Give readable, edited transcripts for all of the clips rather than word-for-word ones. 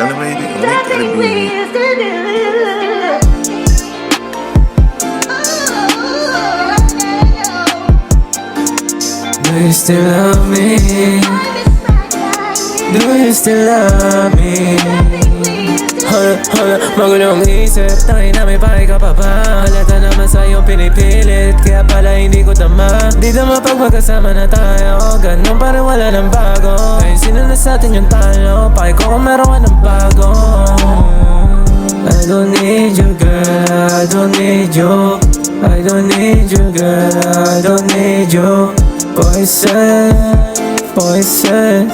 Nothing we used to do. Do you still love me? Do you still love me? Hold up, magulong isip, tangin na may pahay ka pa ba? Halata naman sa'yo pinipilit, kaya pala hindi ko tama. Di naman pag magkasama na tayo, ganun pa rin wala ng bago. Ngayon sino na sa'tin yung talo, paki ko kung meron ka ng bago. I don't need you girl, I don't need you. I don't need you girl, I don't need you. Poison, poison,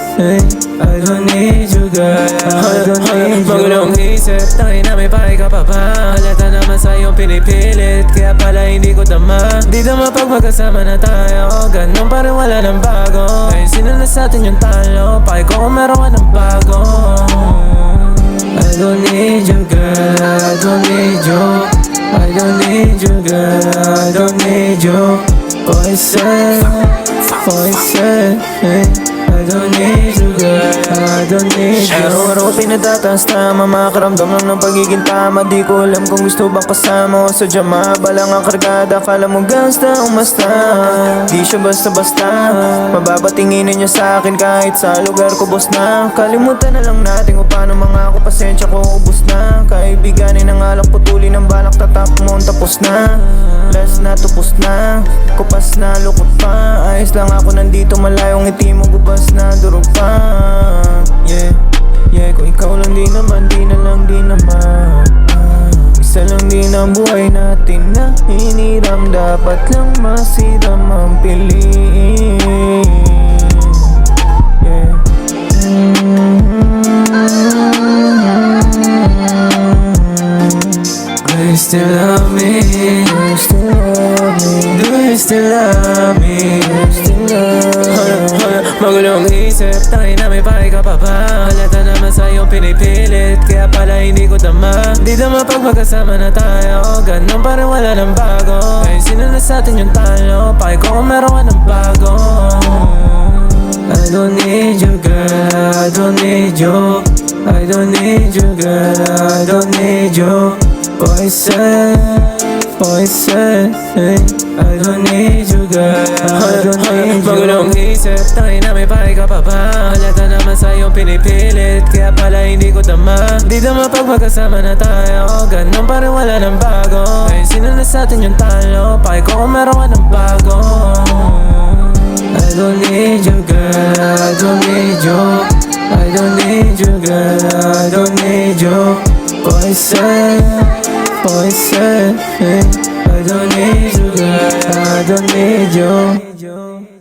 I don't need you girl, I don't need you. Magulong isip, tangin na may pahay ka pa ba? Halata naman sa'yo pinipilit, kaya pala hindi ko tama. Di naman pag magkasama na tayo, ganun pa rin wala ng bago. Ngayon sino na sa'tin yung talo, paki ko kung meron ka ng bago. I don't need you girl, I don't need you. I don't need you girl, I don't need you. Poison, poison, I don't need you girl, I don't need you. Araw-araw pinatataas tama, makaramdam lang ng pagiging tama. Di ko alam kung gusto bang kasama o sadya mabalang ang kargada. Kala mo gangsta umasta, di siya basta-basta. Mababatinginin niya sa akin kahit sa lugar ko boss na. Kalimutan na lang natin kung paano mga ako, pasensya ko ubos na. Kaibiganin ng alak, putulin ng balak, tatap mo tapos na. Last na, tupos na, kupas na, lukot pa. Ayos lang ako nandito, malayong ngiti mo, gubas na, durog pa. Yeah, yeah, kung ikaw lang di naman, di na lang, di naman. Isa lang din ang buhay natin na hiniram, dapat lang masiram ang piliin. Yeah. Do you still love me? Do you still love me? Do you still love me? Do you still love me? Magulong isip, tangin na may pahay ka pa ba? Halata naman sa'yo pinipilit, kaya pala hindi ko tama. Di naman pag magkasama na tayo, ganun pa rin wala ng bago. Ngayon sino na sa'tin yung talo, paki ko kung meron ka ng bago. I don't need you girl, I don't need you. I don't need you girl, I don't need you. Poison, poison, I don't need you girl, I don't need you. Magulong isip, tangin na may pahay ka pa ba? Halata naman sa'yo pinipilit, kaya pala hindi ko tama. Di naman pag magkasama na tayo, ganun pa rin wala ng bago. Ngayon sino na sa'tin yung talo, paki ko kung meron ka ng bago. I don't need you girl, I don't need you. I don't need you girl, I don't need you. Poison, poison, I don't need you girl, I don't need you.